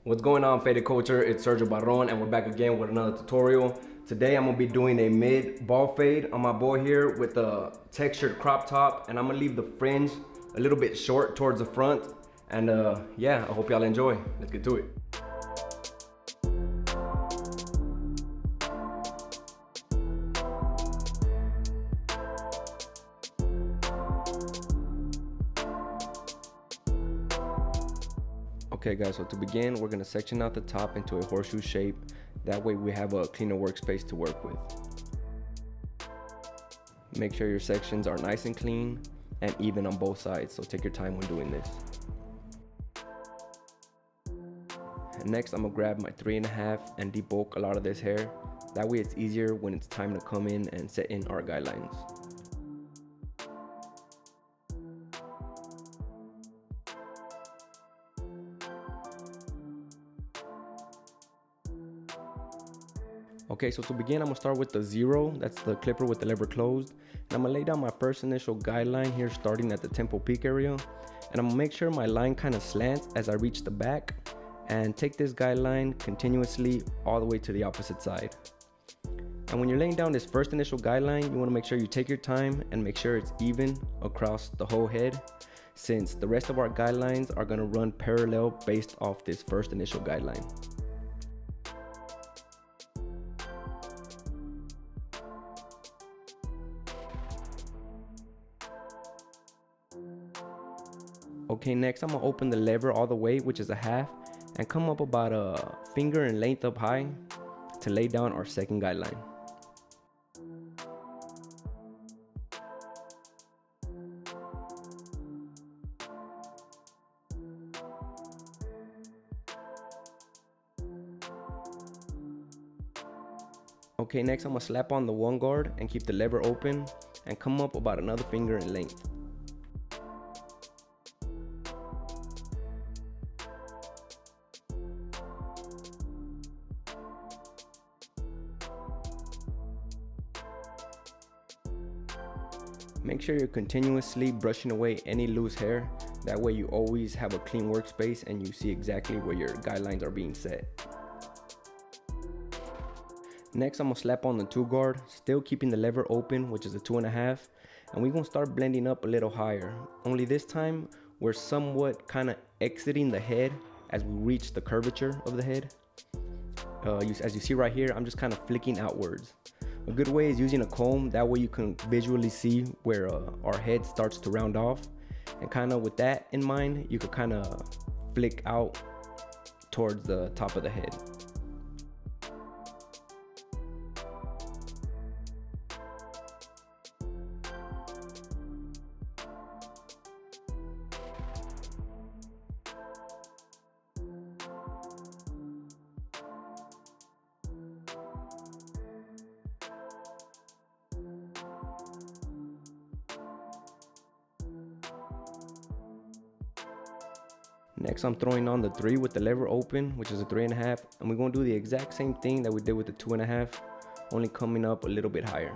What's going on, Faded Culture? It's Sergio Barron and we're back again with another tutorial. Today I'm gonna be doing a mid ball fade on my boy here with a textured crop top, and I'm gonna leave the fringe a little bit short towards the front. And yeah, I hope y'all enjoy. Let's get to it. Okay guys, so to begin, we're gonna section out the top into a horseshoe shape. That way we have a cleaner workspace to work with. Make sure your sections are nice and clean and even on both sides, so take your time when doing this. And next I'm gonna grab my 3.5 and debulk a lot of this hair. That way it's easier when it's time to come in and set in our guidelines. Okay, so to begin, I'm gonna start with the 0. That's the clipper with the lever closed. And I'm gonna lay down my first initial guideline here, starting at the temple peak area. And I'm gonna make sure my line kind of slants as I reach the back, and take this guideline continuously all the way to the opposite side. And when you're laying down this first initial guideline, you wanna make sure you take your time and make sure it's even across the whole head, since the rest of our guidelines are gonna run parallel based off this first initial guideline. Okay, next I'm gonna open the lever all the way, which is a half, and come up about a finger in length up high to lay down our second guideline. Okay, next I'm gonna slap on the one guard and keep the lever open and come up about another finger in length. Make sure you're continuously brushing away any loose hair. That way you always have a clean workspace and you see exactly where your guidelines are being set. Next, I'm gonna slap on the 2 guard, still keeping the lever open, which is a 2.5, and we're gonna start blending up a little higher. Only this time, we're somewhat kind of exiting the head as we reach the curvature of the head. As you see right here, I'm just kind of flicking outwards. A good way is using a comb. That way you can visually see where our head starts to round off, and kind of with that in mind, you could kind of flick out towards the top of the head. Next, I'm throwing on the 3 with the lever open, which is a 3.5, and we're gonna do the exact same thing that we did with the 2.5, only coming up a little bit higher.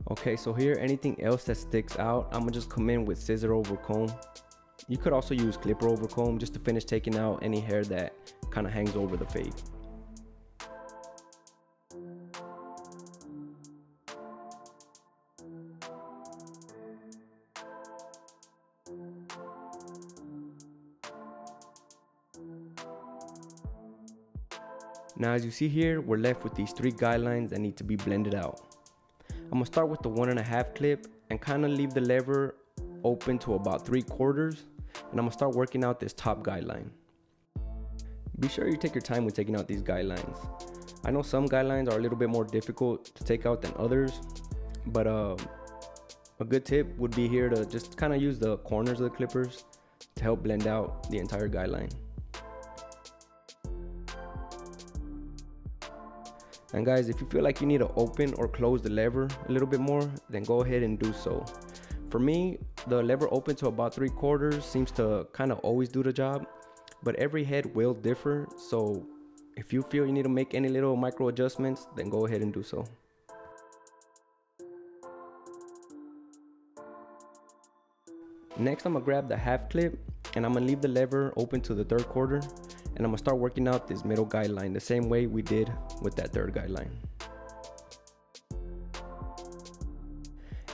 Okay, so here, anything else that sticks out, I'm gonna just come in with scissor over comb. You could also use clipper over comb just to finish taking out any hair that kind of hangs over the fade. Now as you see here, we're left with these 3 guidelines that need to be blended out. I'm gonna start with the 1.5 clip and kind of leave the lever open to about 3/4, and I'm gonna start working out this top guideline. Be sure you take your time when taking out these guidelines. I know some guidelines are a little bit more difficult to take out than others, but a good tip would be here to just kind of use the corners of the clippers to help blend out the entire guideline. And guys, if you feel like you need to open or close the lever a little bit more, then go ahead and do so. For me, the lever open to about 3/4 seems to kind of always do the job, but every head will differ. So if you feel you need to make any little micro adjustments, then go ahead and do so. Next, I'm gonna grab the half clip and I'm gonna leave the lever open to the 3/4, and I'm gonna start working out this middle guideline the same way we did with that third guideline.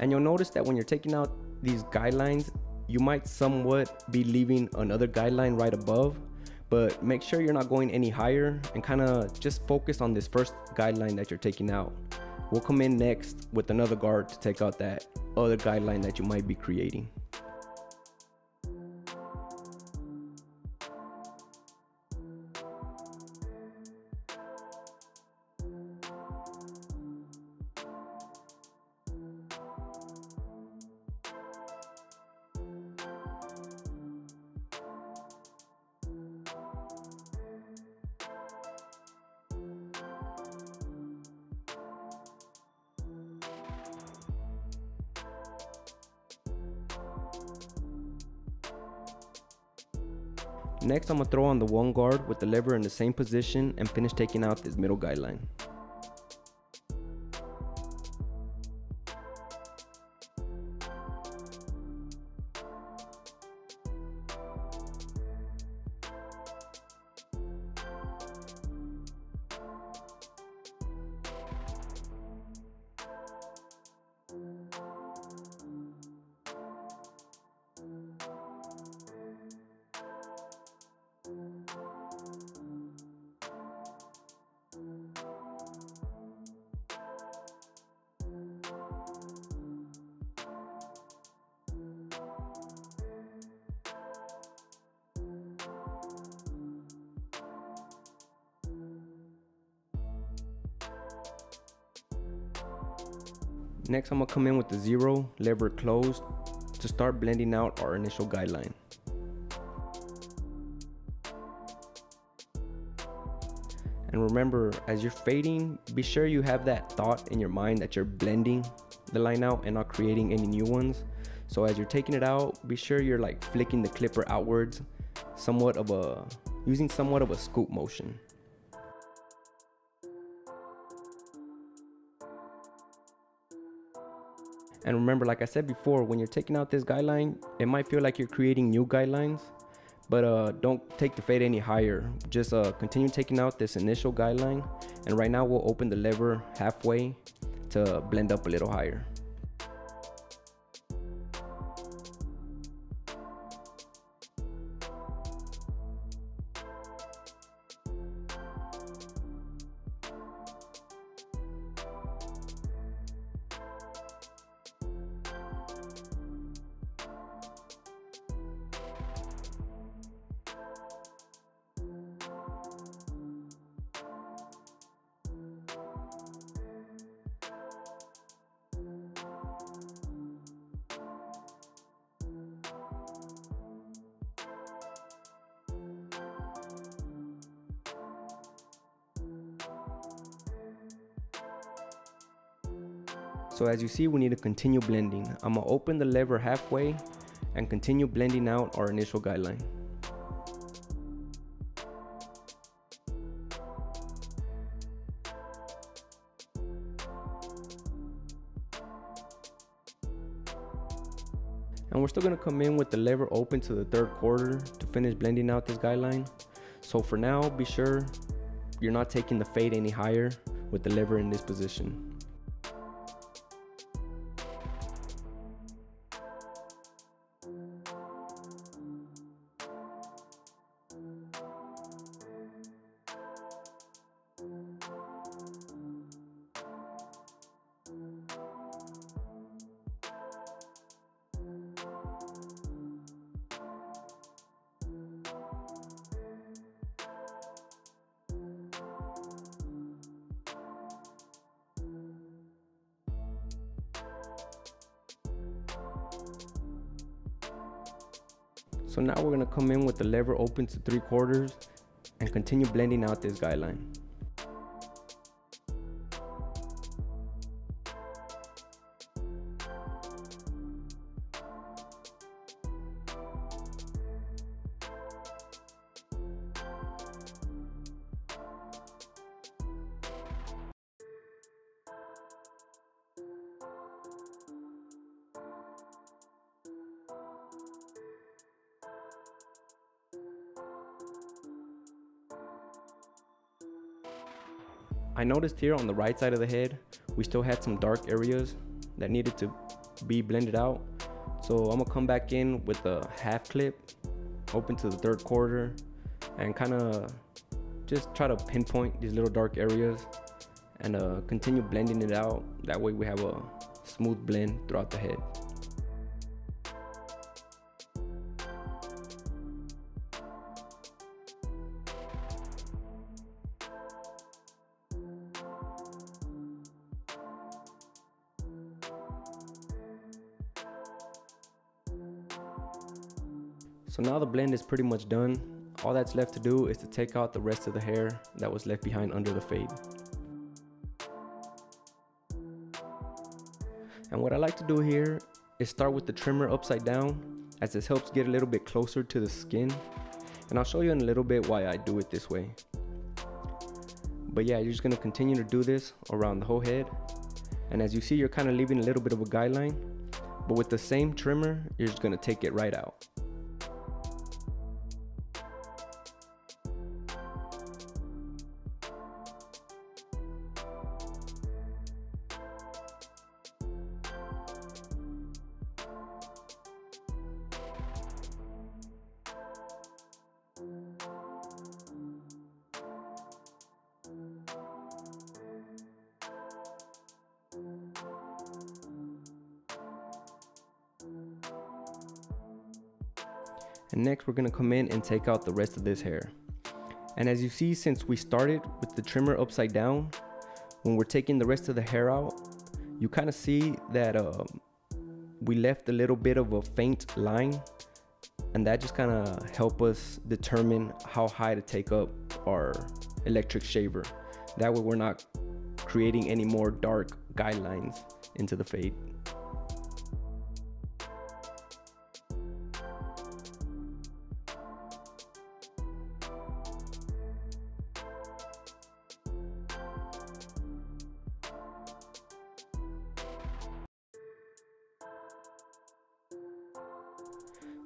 And you'll notice that when you're taking out these guidelines, you might somewhat be leaving another guideline right above, but make sure you're not going any higher and kind of just focus on this first guideline that you're taking out. We'll come in next with another guard to take out that other guideline that you might be creating. Next, I'm gonna throw on the one guard with the lever in the same position and finish taking out this middle guideline. Next, I'm gonna come in with the 0, lever closed, to start blending out our initial guideline. And remember, as you're fading, be sure you have that thought in your mind that you're blending the line out and not creating any new ones. So as you're taking it out, be sure you're like flicking the clipper outwards, using somewhat of a scoop motion. And remember, like I said before, when you're taking out this guideline, it might feel like you're creating new guidelines, but don't take the fade any higher. Just continue taking out this initial guideline, and right now we'll open the lever halfway to blend up a little higher. So as you see, we need to continue blending. I'm gonna open the lever halfway and continue blending out our initial guideline. And we're still gonna come in with the lever open to the 3/4 to finish blending out this guideline. So for now, be sure you're not taking the fade any higher with the lever in this position. So now we're gonna come in with the lever open to 3/4 and continue blending out this guideline. I noticed here on the right side of the head, we still had some dark areas that needed to be blended out. So I'm gonna come back in with a half clip, open to the 3rd quarter, and kind of just try to pinpoint these little dark areas and continue blending it out. That way we have a smooth blend throughout the head. So now the blend is pretty much done. All that's left to do is to take out the rest of the hair that was left behind under the fade. And what I like to do here is start with the trimmer upside down, as this helps get a little bit closer to the skin. And I'll show you in a little bit why I do it this way. But yeah, you're just gonna continue to do this around the whole head. And as you see, you're kind of leaving a little bit of a guideline, but with the same trimmer, you're just gonna take it right out. And next we're gonna come in and take out the rest of this hair. And as you see, since we started with the trimmer upside down, when we're taking the rest of the hair out, you kind of see that we left a little bit of a faint line, and that just kind of help us determine how high to take up our electric shaver. That way we're not creating any more dark guidelines into the fade.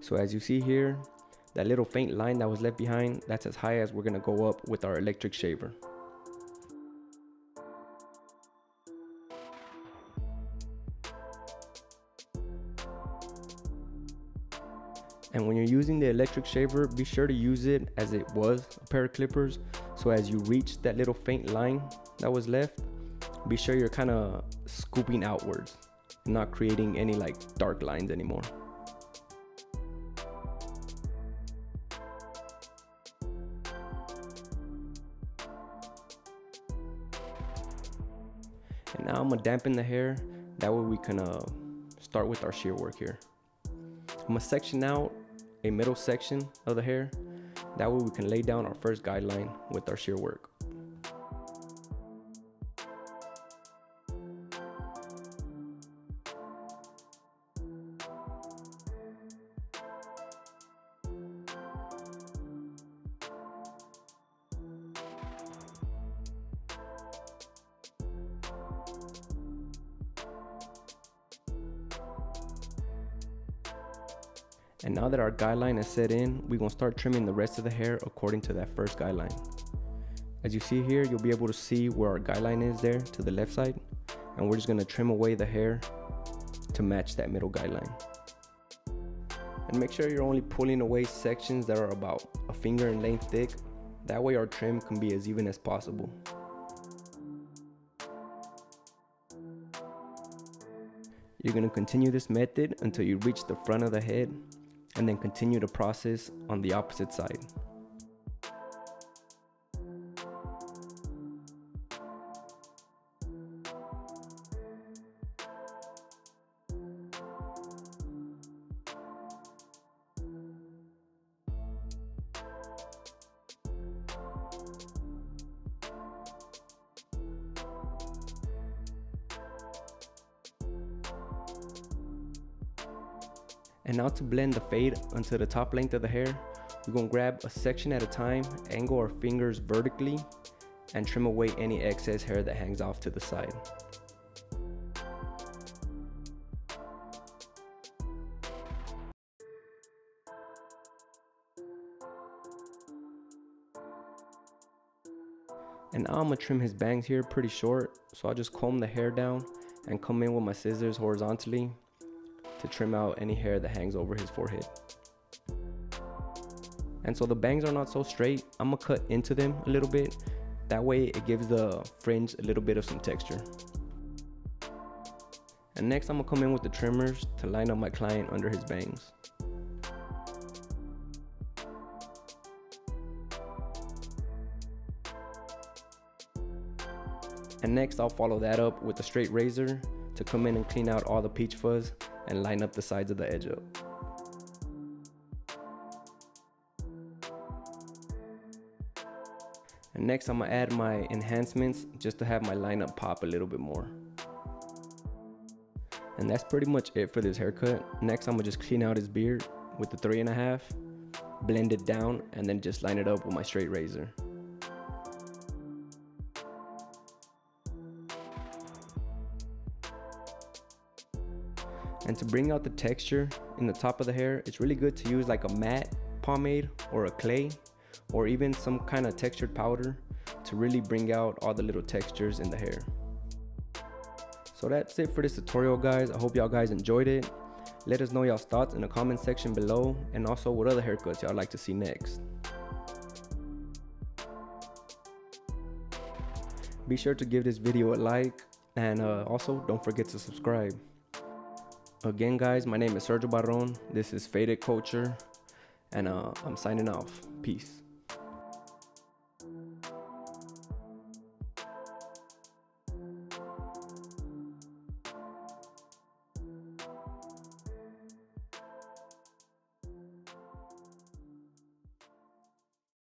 So as you see here, that little faint line that was left behind, that's as high as we're gonna go up with our electric shaver. And when you're using the electric shaver, be sure to use it as it was a pair of clippers. So as you reach that little faint line that was left, be sure you're kind of scooping outwards, not creating any like dark lines anymore. And now I'm gonna dampen the hair. That way we can start with our shear work here. I'm gonna section out a middle section of the hair. That way we can lay down our first guideline with our shear work. And now that our guideline is set in, we're gonna start trimming the rest of the hair according to that first guideline. As you see here, you'll be able to see where our guideline is there to the left side. And we're just gonna trim away the hair to match that middle guideline. And make sure you're only pulling away sections that are about a finger in length thick. That way our trim can be as even as possible. You're gonna continue this method until you reach the front of the head, and then continue the process on the opposite side. And now to blend the fade onto the top length of the hair, we're gonna grab a section at a time, angle our fingers vertically, and trim away any excess hair that hangs off to the side. And now I'm gonna trim his bangs here pretty short, so I'll just comb the hair down and come in with my scissors horizontally to trim out any hair that hangs over his forehead. And so the bangs are not so straight, I'm gonna cut into them a little bit. That way it gives the fringe a little bit of some texture. And next I'm gonna come in with the trimmers to line up my client under his bangs. And next I'll follow that up with a straight razor to come in and clean out all the peach fuzz and line up the sides of the edge up. And next I'm gonna add my enhancements just to have my lineup pop a little bit more. And that's pretty much it for this haircut. Next I'm gonna just clean out his beard with the 3.5, blend it down, and then just line it up with my straight razor. And to bring out the texture in the top of the hair, it's really good to use like a matte pomade or a clay or even some kind of textured powder to really bring out all the little textures in the hair. So that's it for this tutorial, guys. I hope y'all guys enjoyed it. Let us know y'all's thoughts in the comment section below, and also what other haircuts y'all like to see next. Be sure to give this video a like, and also don't forget to subscribe. Again, guys, my name is Sergio Barron. This is Faded Culture, and I'm signing off. Peace.